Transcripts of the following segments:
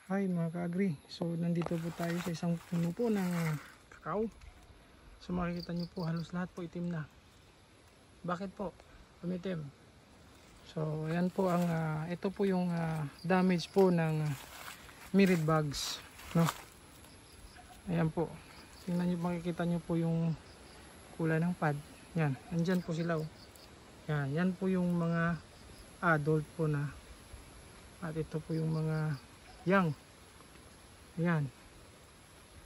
Hi mga ka-agri. So nandito po tayo sa isang puno po ng kakao. So makikita nyo po halos lahat po itim na. Bakit po? Umitim. So ayan po ang ito po yung damage po ng mirid bugs, no? Ayan po. Tingnan nyo, makikita nyo po yung kulay ng pad. Yan, andyan po sila oh. Yan po yung mga adult po na. At ito po yung mga young. Yan.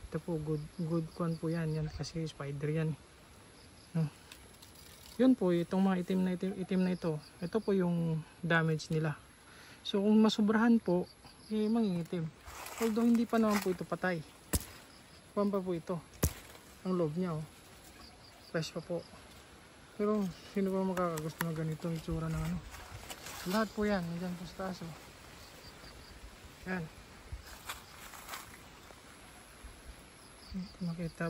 Ito po good one po yan. Yan kasi spider yan. No. Yun po itong mga itim na ito. Ito po yung damage nila. So kung masubrahan po, mangingitim. Although hindi pa naman po ito patay. Kuwan pa po ito. Ang loob niya oh. Fresh pa po. Pero sino ba makakagusto ng ganitong itsura ng ano? Lahat po yan. Nandiyan po sa taas oh. Yan.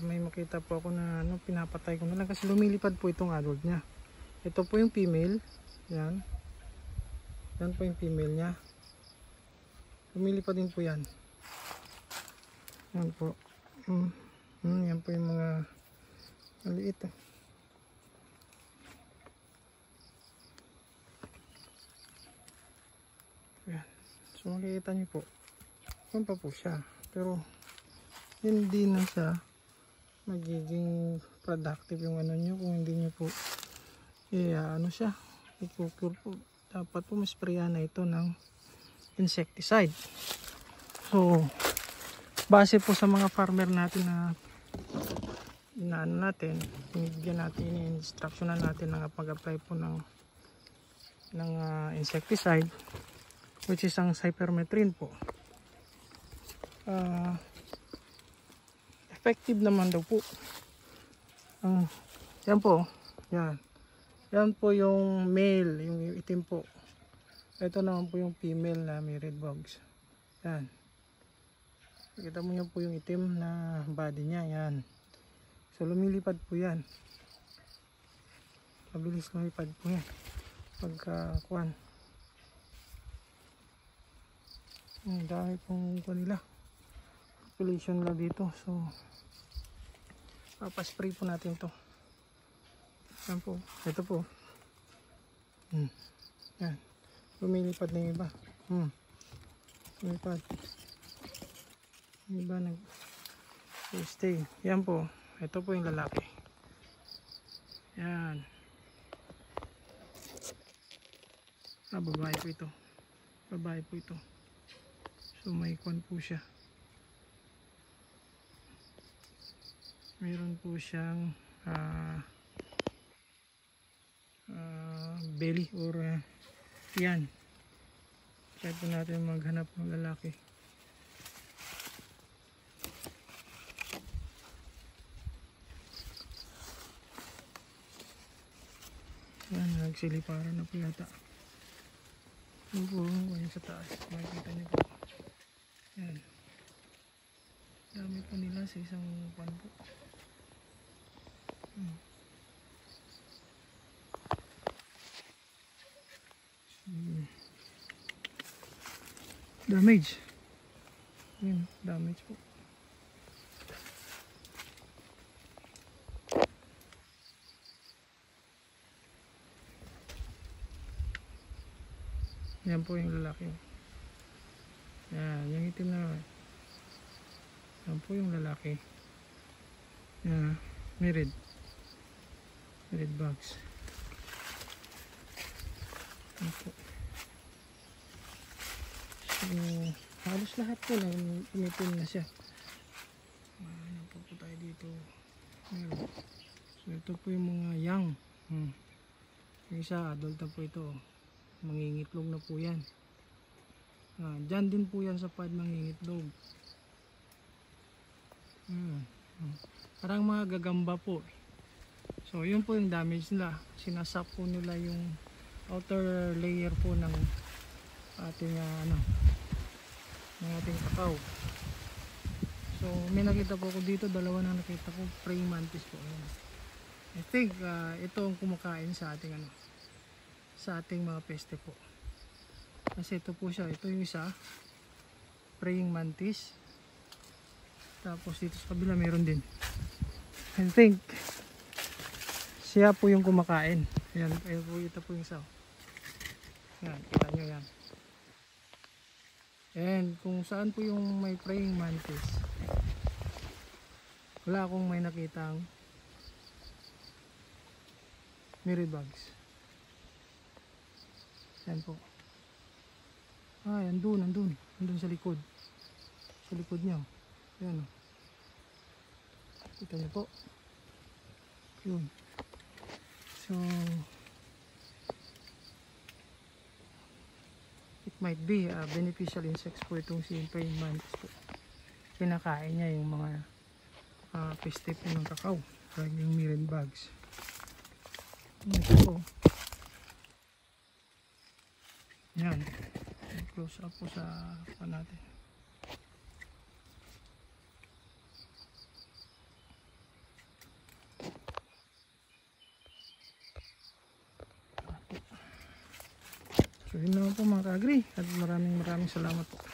May makita po ako na ano, pinapatay ko na lang kasi lumilipad po itong adult niya. Ito po yung female. Yan. Yan po yung female niya. Lumilipad din po yan. Yan po. Yan po yung mga maliit. Yan. So makikita niyo po. Yan pa po siya. Pero hindi na siya magiging productive yung ano nyo kung hindi nyo po ano siya i-cure po. Dapat po masprayan na ito ng insecticide. So base po sa mga farmer natin na inaano natin, binigyan natin, instructional natin na pag-apply po ng insecticide, which is ang cypermethrin po. Effective naman daw po. Yan po. Yan po yung male, yung itim po. Ito naman po yung female na mirid bugs. Yan. Kita mo yan po yung itim na body niya. Yan. So lumilipad po yan. Mabilis lumipad po yan. Pagkakuan. Ang dami pong kanila. Population na dito. So papaspray po natin to. Yan po. Ito po. Yan. Lumilipad na yung iba. Lumilipad. Yung iba nag-stay. Yan po. Ito po yung lalaki. Yan. Babae po ito. Babae po ito. So may kwan po siya. Meron po siyang belly or yan. Try po natin maghanap ng lalaki. Yan, nagsiliparan na po yata. Yung po yung sa taas. Makikita niyo po. Yan. Dami po nila sa isang pan po. Damage. Yan, damage po. Yan po yung lalaki. Yan, yung itim na. Yan po yung lalaki. Yan, mirid bugs. Yan po. So, halos lahat po na umitim na siya. Yan po tayo dito. Meron. So ito po yung mga young. Yung isa adult na po ito. Mangingitlog na po yan. Dyan din po yan sa pad mangingitlog. Parang mga gagamba po. So yun po yung damage nila. Sinasap po nila yung outer layer po ng ating ng ating kakao. So may nakita po ako dito, dalawa na nakita ko, praying mantis po. I think ito ang kumakain sa ating sa ating mga peste po. Kasi ito po siya, ito yung isa. praying mantis. Tapos dito sa kabila meron din. I think siya po yung kumakain. Ayan, ayun po, ito po yung isa. Yan, kita nyo yan. And kung saan po yung may praying mantis, wala akong may nakitang mealybugs. Yan po. Ay, andun sa likod. Sa likod niya. Yan o. Kita niyo po. Yun. So, it might be beneficial insects po itong si praying mantis po. Pinakain niya yung mga peste po ng kakao. Like yung mealybugs. Ito po. Yan. Close up po sa natin. So yun naman po mga ka-agri, at maraming salamat po.